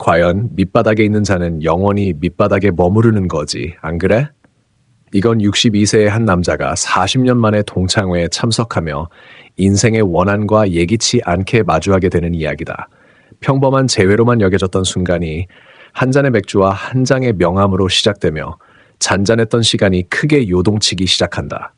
과연 밑바닥에 있는 자는 영원히 밑바닥에 머무르는 거지, 안 그래? 이건 62세의 한 남자가 40년 만에 동창회에 참석하며 인생의 원한과 예기치 않게 마주하게 되는 이야기다. 평범한 재회로만 여겨졌던 순간이 한 잔의 맥주와 한 장의 명함으로 시작되며 잔잔했던 시간이 크게 요동치기 시작한다.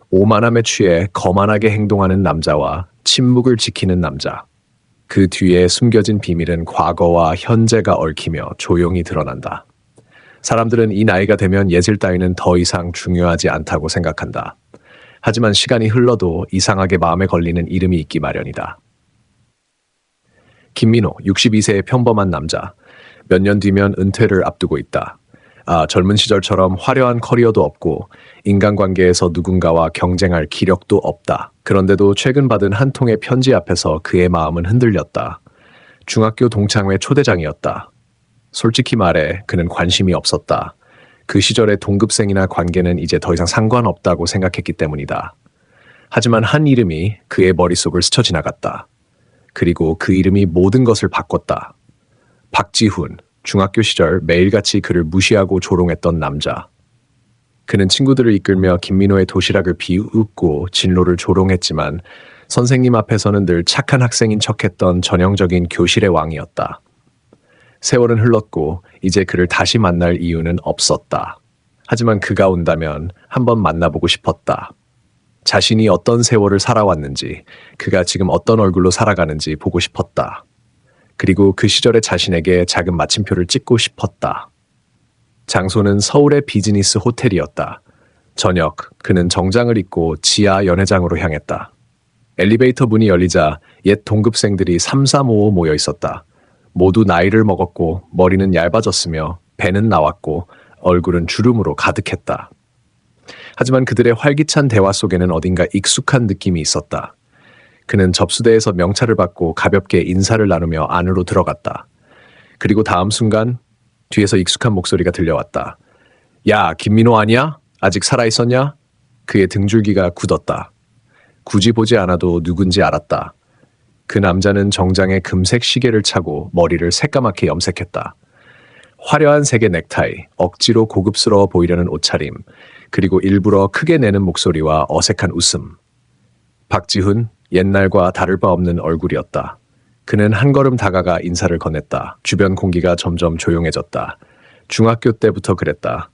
오만함에 취해 거만하게 행동하는 남자와 침묵을 지키는 남자. 그 뒤에 숨겨진 비밀은 과거와 현재가 얽히며 조용히 드러난다. 사람들은 이 나이가 되면 예질 따위는 더 이상 중요하지 않다고 생각한다. 하지만 시간이 흘러도 이상하게 마음에 걸리는 이름이 있기 마련이다. 김민호, 62세의 평범한 남자. 몇 년 뒤면 은퇴를 앞두고 있다. 젊은 시절처럼 화려한 커리어도 없고 인간관계에서 누군가와 경쟁할 기력도 없다. 그런데도 최근 받은 한 통의 편지 앞에서 그의 마음은 흔들렸다. 중학교 동창회 초대장이었다. 솔직히 말해 그는 관심이 없었다. 그 시절의 동급생이나 관계는 이제 더 이상 상관없다고 생각했기 때문이다. 하지만 한 이름이 그의 머릿속을 스쳐 지나갔다. 그리고 그 이름이 모든 것을 바꿨다. 박지훈, 중학교 시절 매일같이 그를 무시하고 조롱했던 남자. 그는 친구들을 이끌며 김민호의 도시락을 비웃고 진로를 조롱했지만 선생님 앞에서는 늘 착한 학생인 척했던 전형적인 교실의 왕이었다. 세월은 흘렀고 이제 그를 다시 만날 이유는 없었다. 하지만 그가 온다면 한번 만나보고 싶었다. 자신이 어떤 세월을 살아왔는지, 그가 지금 어떤 얼굴로 살아가는지 보고 싶었다. 그리고 그 시절의 자신에게 작은 마침표를 찍고 싶었다. 장소는 서울의 비즈니스 호텔이었다. 저녁, 그는 정장을 입고 지하 연회장으로 향했다. 엘리베이터 문이 열리자 옛 동급생들이 3, 3, 5, 5 모여 있었다. 모두 나이를 먹었고 머리는 얇아졌으며 배는 나왔고 얼굴은 주름으로 가득했다. 하지만 그들의 활기찬 대화 속에는 어딘가 익숙한 느낌이 있었다. 그는 접수대에서 명찰을 받고 가볍게 인사를 나누며 안으로 들어갔다. 그리고 다음 순간 뒤에서 익숙한 목소리가 들려왔다. 야, 김민호 아니야? 아직 살아있었냐? 그의 등줄기가 굳었다. 굳이 보지 않아도 누군지 알았다. 그 남자는 정장에 금색 시계를 차고 머리를 새까맣게 염색했다. 화려한 색의 넥타이, 억지로 고급스러워 보이려는 옷차림, 그리고 일부러 크게 내는 목소리와 어색한 웃음. 박지훈, 옛날과 다를 바 없는 얼굴이었다. 그는 한 걸음 다가가 인사를 건넸다. 주변 공기가 점점 조용해졌다. 중학교 때부터 그랬다.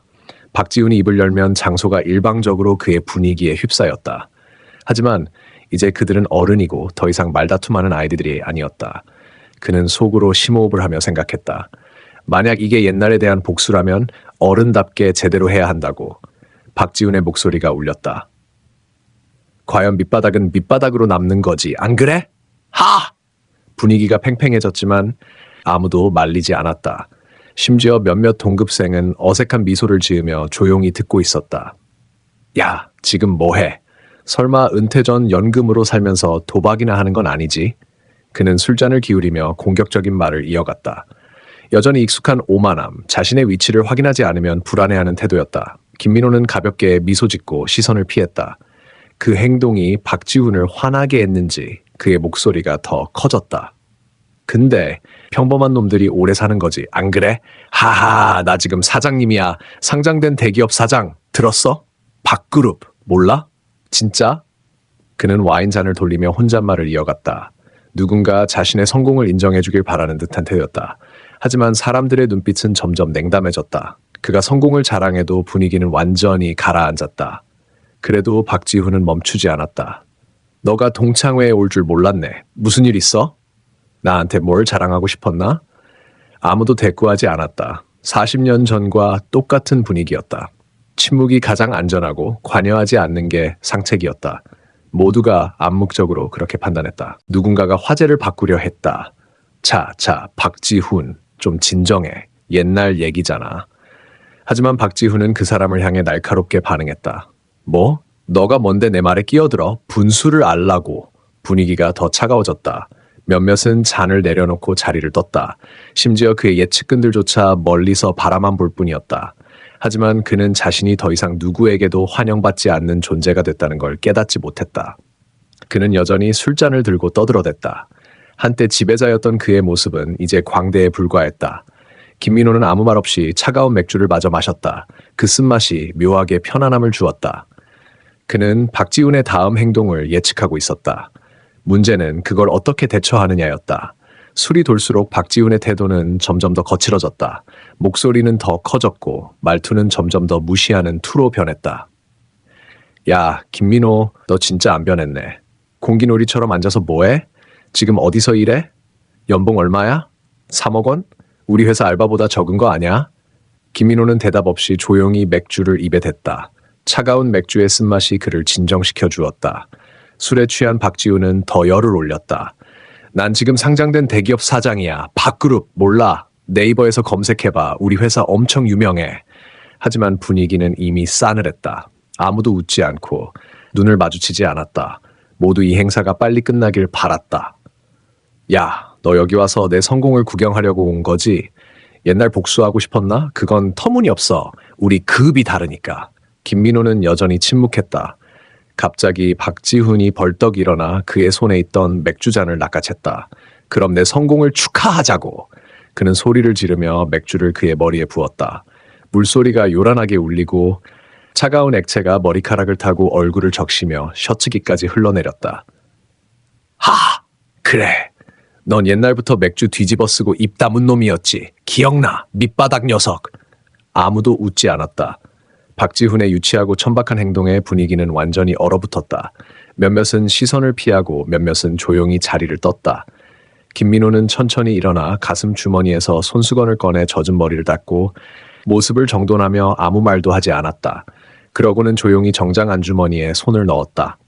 박지훈이 입을 열면 장소가 일방적으로 그의 분위기에 휩싸였다. 하지만 이제 그들은 어른이고 더 이상 말다툼하는 아이들이 아니었다. 그는 속으로 심호흡을 하며 생각했다. 만약 이게 옛날에 대한 복수라면 어른답게 제대로 해야 한다고. 박지훈의 목소리가 울렸다. 과연 밑바닥은 밑바닥으로 남는 거지, 안 그래? 하! 분위기가 팽팽해졌지만 아무도 말리지 않았다. 심지어 몇몇 동급생은 어색한 미소를 지으며 조용히 듣고 있었다. 야, 지금 뭐해? 설마 은퇴 전 연금으로 살면서 도박이나 하는 건 아니지? 그는 술잔을 기울이며 공격적인 말을 이어갔다. 여전히 익숙한 오만함, 자신의 위치를 확인하지 않으면 불안해하는 태도였다. 김민호는 가볍게 미소 짓고 시선을 피했다. 그 행동이 박지훈을 화나게 했는지 그의 목소리가 더 커졌다. 근데 평범한 놈들이 오래 사는 거지, 안 그래? 하하, 나 지금 사장님이야. 상장된 대기업 사장. 들었어? 박그룹. 몰라? 진짜? 그는 와인잔을 돌리며 혼잣말을 이어갔다. 누군가 자신의 성공을 인정해주길 바라는 듯한 태도였다. 하지만 사람들의 눈빛은 점점 냉담해졌다. 그가 성공을 자랑해도 분위기는 완전히 가라앉았다. 그래도 박지훈은 멈추지 않았다. 너가 동창회에 올 줄 몰랐네. 무슨 일 있어? 나한테 뭘 자랑하고 싶었나? 아무도 대꾸하지 않았다. 40년 전과 똑같은 분위기였다. 침묵이 가장 안전하고 관여하지 않는 게 상책이었다. 모두가 암묵적으로 그렇게 판단했다. 누군가가 화제를 바꾸려 했다. 자, 박지훈, 좀 진정해. 옛날 얘기잖아. 하지만 박지훈은 그 사람을 향해 날카롭게 반응했다. 뭐? 너가 뭔데 내 말에 끼어들어? 분수를 알라고. 분위기가 더 차가워졌다. 몇몇은 잔을 내려놓고 자리를 떴다. 심지어 그의 옛 측근들조차 멀리서 바라만 볼 뿐이었다. 하지만 그는 자신이 더 이상 누구에게도 환영받지 않는 존재가 됐다는 걸 깨닫지 못했다. 그는 여전히 술잔을 들고 떠들어댔다. 한때 지배자였던 그의 모습은 이제 광대에 불과했다. 김민호는 아무 말 없이 차가운 맥주를 마저 마셨다. 그 쓴맛이 묘하게 편안함을 주었다. 그는 박지훈의 다음 행동을 예측하고 있었다. 문제는 그걸 어떻게 대처하느냐였다. 술이 돌수록 박지훈의 태도는 점점 더 거칠어졌다. 목소리는 더 커졌고 말투는 점점 더 무시하는 투로 변했다. 야, 김민호, 너 진짜 안 변했네. 공기놀이처럼 앉아서 뭐해? 지금 어디서 일해? 연봉 얼마야? 3억 원? 우리 회사 알바보다 적은 거 아냐? 김민호는 대답 없이 조용히 맥주를 입에 댔다. 차가운 맥주의 쓴맛이 그를 진정시켜 주었다. 술에 취한 박지훈은 더 열을 올렸다. 난 지금 상장된 대기업 사장이야. 박그룹 몰라. 네이버에서 검색해봐. 우리 회사 엄청 유명해. 하지만 분위기는 이미 싸늘했다. 아무도 웃지 않고 눈을 마주치지 않았다. 모두 이 행사가 빨리 끝나길 바랐다. 야, 너 여기 와서 내 성공을 구경하려고 온 거지? 옛날 복수하고 싶었나? 그건 터무니없어. 우리 급이 다르니까. 김민호는 여전히 침묵했다. 갑자기 박지훈이 벌떡 일어나 그의 손에 있던 맥주잔을 낚아챘다. 그럼 내 성공을 축하하자고. 그는 소리를 지르며 맥주를 그의 머리에 부었다. 물소리가 요란하게 울리고 차가운 액체가 머리카락을 타고 얼굴을 적시며 셔츠기까지 흘러내렸다. 하! 그래. 넌 옛날부터 맥주 뒤집어 쓰고 입 다문 놈이었지. 기억나. 밑바닥 녀석. 아무도 웃지 않았다. 박지훈의 유치하고 천박한 행동에 분위기는 완전히 얼어붙었다. 몇몇은 시선을 피하고 몇몇은 조용히 자리를 떴다. 김민호는 천천히 일어나 가슴 주머니에서 손수건을 꺼내 젖은 머리를 닦고 모습을 정돈하며 아무 말도 하지 않았다. 그러고는 조용히 정장 안주머니에 손을 넣었다.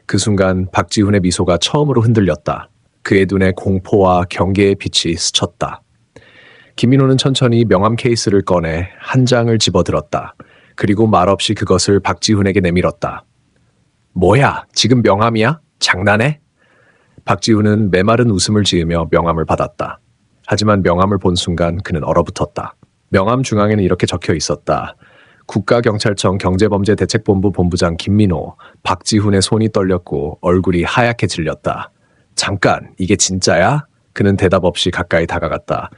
그 순간 박지훈의 미소가 처음으로 흔들렸다. 그의 눈에 공포와 경계의 빛이 스쳤다. 김민호는 천천히 명함 케이스를 꺼내 한 장을 집어들었다. 그리고 말없이 그것을 박지훈에게 내밀었다. 뭐야, 지금 명함이야? 장난해? 박지훈은 메마른 웃음을 지으며 명함을 받았다. 하지만 명함을 본 순간 그는 얼어붙었다. 명함 중앙에는 이렇게 적혀 있었다. 국가경찰청 경제범죄대책본부 본부장 김민호. 박지훈의 손이 떨렸고 얼굴이 하얗게 질렸다. 잠깐, 이게 진짜야? 그는 대답 없이 가까이 다가갔다.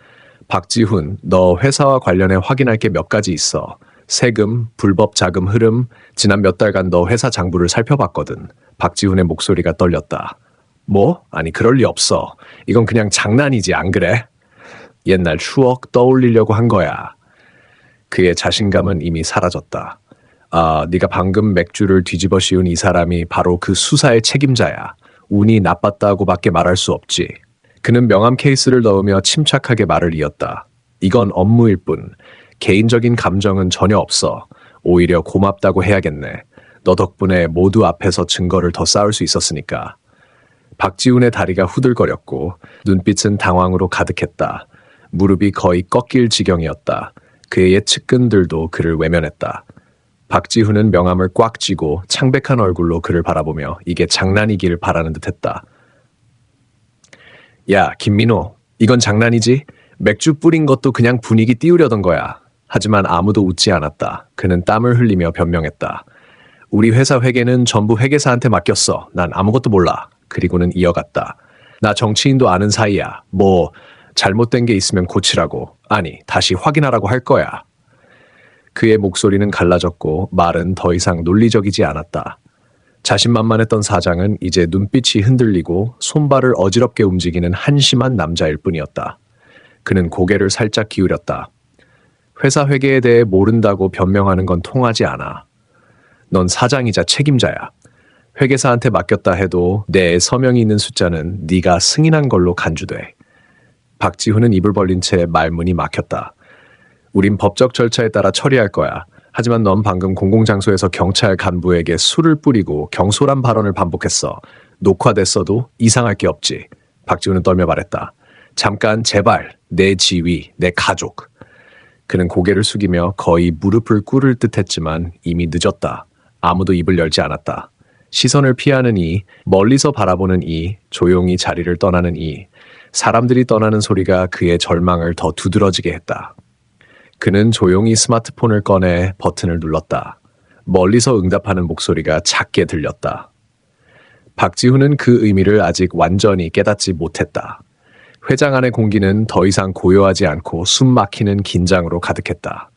박지훈, 너 회사와 관련해 확인할 게 몇 가지 있어. 세금, 불법 자금 흐름, 지난 몇 달간 너 회사 장부를 살펴봤거든. 박지훈의 목소리가 떨렸다. 뭐? 아니, 그럴 리 없어. 이건 그냥 장난이지, 안 그래? 옛날 추억 떠올리려고 한 거야. 그의 자신감은 이미 사라졌다. 아, 네가 방금 맥주를 뒤집어 씌운 이 사람이 바로 그 수사의 책임자야. 운이 나빴다고밖에 말할 수 없지. 그는 명함 케이스를 넣으며 침착하게 말을 이었다. 이건 업무일 뿐. 개인적인 감정은 전혀 없어. 오히려 고맙다고 해야겠네. 너 덕분에 모두 앞에서 증거를 더 쌓을 수 있었으니까. 박지훈의 다리가 후들거렸고 눈빛은 당황으로 가득했다. 무릎이 거의 꺾일 지경이었다. 그의 측근들도 그를 외면했다. 박지훈은 명함을 꽉 쥐고 창백한 얼굴로 그를 바라보며 이게 장난이길 바라는 듯했다. 야, 김민호, 이건 장난이지? 맥주 뿌린 것도 그냥 분위기 띄우려던 거야. 하지만 아무도 웃지 않았다. 그는 땀을 흘리며 변명했다. 우리 회사 회계는 전부 회계사한테 맡겼어. 난 아무것도 몰라. 그리고는 이어갔다. 나 정치인도 아는 사이야. 뭐 잘못된 게 있으면 고치라고. 아니, 다시 확인하라고 할 거야. 그의 목소리는 갈라졌고 말은 더 이상 논리적이지 않았다. 자신만만했던 사장은 이제 눈빛이 흔들리고 손발을 어지럽게 움직이는 한심한 남자일 뿐이었다. 그는 고개를 살짝 기울였다. 회사 회계에 대해 모른다고 변명하는 건 통하지 않아. 넌 사장이자 책임자야. 회계사한테 맡겼다 해도 내 서명이 있는 숫자는 네가 승인한 걸로 간주돼. 박지훈은 입을 벌린 채 말문이 막혔다. 우린 법적 절차에 따라 처리할 거야. 하지만 넌 방금 공공장소에서 경찰 간부에게 술을 뿌리고 경솔한 발언을 반복했어. 녹화됐어도 이상할 게 없지. 박지훈은 떨며 말했다. 잠깐 제발 내 지위, 내 가족. 그는 고개를 숙이며 거의 무릎을 꿇을 듯했지만 이미 늦었다. 아무도 입을 열지 않았다. 시선을 피하는 이, 멀리서 바라보는 이, 조용히 자리를 떠나는 이, 사람들이 떠나는 소리가 그의 절망을 더 두드러지게 했다. 그는 조용히 스마트폰을 꺼내 버튼을 눌렀다. 멀리서 응답하는 목소리가 작게 들렸다. 박지훈은 그 의미를 아직 완전히 깨닫지 못했다. 회장 안의 공기는 더 이상 고요하지 않고 숨 막히는 긴장으로 가득했다.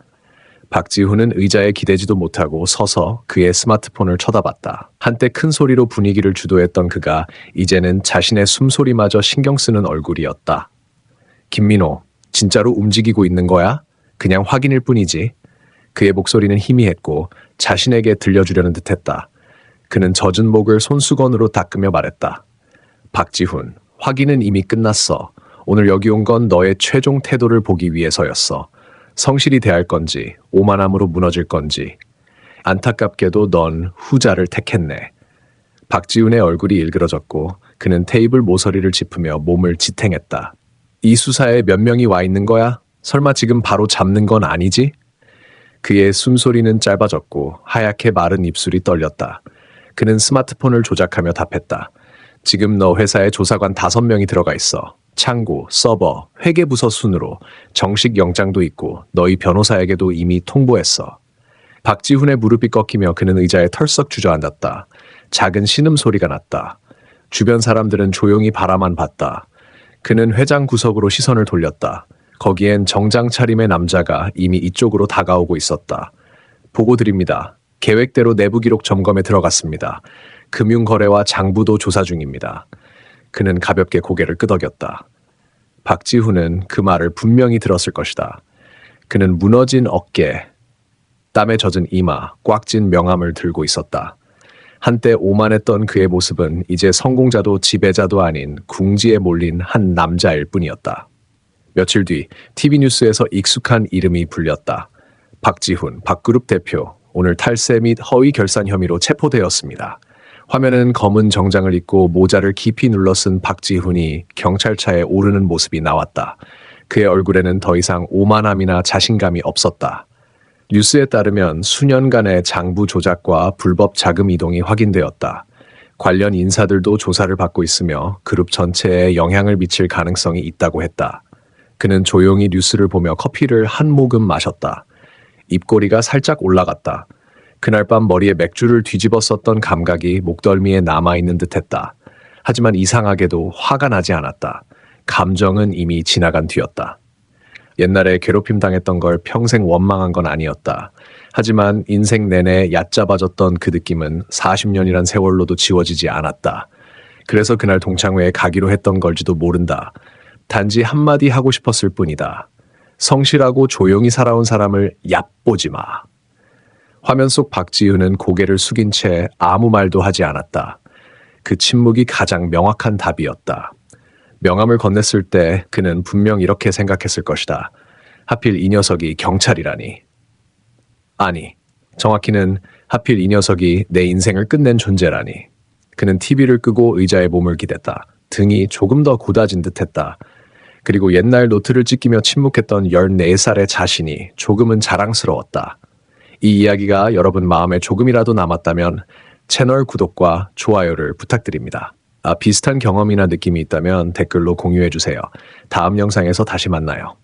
박지훈은 의자에 기대지도 못하고 서서 그의 스마트폰을 쳐다봤다. 한때 큰 소리로 분위기를 주도했던 그가 이제는 자신의 숨소리마저 신경 쓰는 얼굴이었다. 김민호, 진짜로 움직이고 있는 거야? 그냥 확인일 뿐이지. 그의 목소리는 희미했고 자신에게 들려주려는 듯했다. 그는 젖은 목을 손수건으로 닦으며 말했다. 박지훈, 확인은 이미 끝났어. 오늘 여기 온 건 너의 최종 태도를 보기 위해서였어. 성실히 대할 건지, 오만함으로 무너질 건지. 안타깝게도 넌 후자를 택했네. 박지훈의 얼굴이 일그러졌고 그는 테이블 모서리를 짚으며 몸을 지탱했다. 이 수사에 몇 명이 와 있는 거야? 설마 지금 바로 잡는 건 아니지? 그의 숨소리는 짧아졌고 하얗게 마른 입술이 떨렸다. 그는 스마트폰을 조작하며 답했다. 지금 너 회사에 조사관 5명이 들어가 있어. 창구, 서버, 회계부서 순으로 정식 영장도 있고 너희 변호사에게도 이미 통보했어. 박지훈의 무릎이 꺾이며 그는 의자에 털썩 주저앉았다. 작은 신음소리가 났다. 주변 사람들은 조용히 바라만 봤다. 그는 회장 구석으로 시선을 돌렸다. 거기엔 정장 차림의 남자가 이미 이쪽으로 다가오고 있었다. 보고 드립니다. 계획대로 내부 기록 점검에 들어갔습니다. 금융거래와 장부도 조사 중입니다. 그는 가볍게 고개를 끄덕였다. 박지훈은 그 말을 분명히 들었을 것이다. 그는 무너진 어깨, 땀에 젖은 이마, 꽉 찐 명함을 들고 있었다. 한때 오만했던 그의 모습은 이제 성공자도 지배자도 아닌 궁지에 몰린 한 남자일 뿐이었다. 며칠 뒤 TV뉴스에서 익숙한 이름이 불렸다. 박지훈, 박그룹 대표, 오늘 탈세 및 허위 결산 혐의로 체포되었습니다. 화면은 검은 정장을 입고 모자를 깊이 눌러 쓴 박지훈이 경찰차에 오르는 모습이 나왔다. 그의 얼굴에는 더 이상 오만함이나 자신감이 없었다. 뉴스에 따르면 수년간의 장부 조작과 불법 자금 이동이 확인되었다. 관련 인사들도 조사를 받고 있으며 그룹 전체에 영향을 미칠 가능성이 있다고 했다. 그는 조용히 뉴스를 보며 커피를 한 모금 마셨다. 입꼬리가 살짝 올라갔다. 그날 밤 머리에 맥주를 뒤집어 썼던 감각이 목덜미에 남아있는 듯했다. 하지만 이상하게도 화가 나지 않았다. 감정은 이미 지나간 뒤였다. 옛날에 괴롭힘 당했던 걸 평생 원망한 건 아니었다. 하지만 인생 내내 얕잡아졌던 그 느낌은 40년이란 세월로도 지워지지 않았다. 그래서 그날 동창회에 가기로 했던 걸지도 모른다. 단지 한마디 하고 싶었을 뿐이다. 성실하고 조용히 살아온 사람을 얕보지 마. 화면 속 박지훈은 고개를 숙인 채 아무 말도 하지 않았다. 그 침묵이 가장 명확한 답이었다. 명함을 건넸을 때 그는 분명 이렇게 생각했을 것이다. 하필 이 녀석이 경찰이라니. 아니, 정확히는 하필 이 녀석이 내 인생을 끝낸 존재라니. 그는 TV를 끄고 의자에 몸을 기댔다. 등이 조금 더 곧아진 듯했다. 그리고 옛날 노트를 찢기며 침묵했던 14살의 자신이 조금은 자랑스러웠다. 이 이야기가 여러분 마음에 조금이라도 남았다면 채널 구독과 좋아요를 부탁드립니다. 비슷한 경험이나 느낌이 있다면 댓글로 공유해주세요. 다음 영상에서 다시 만나요.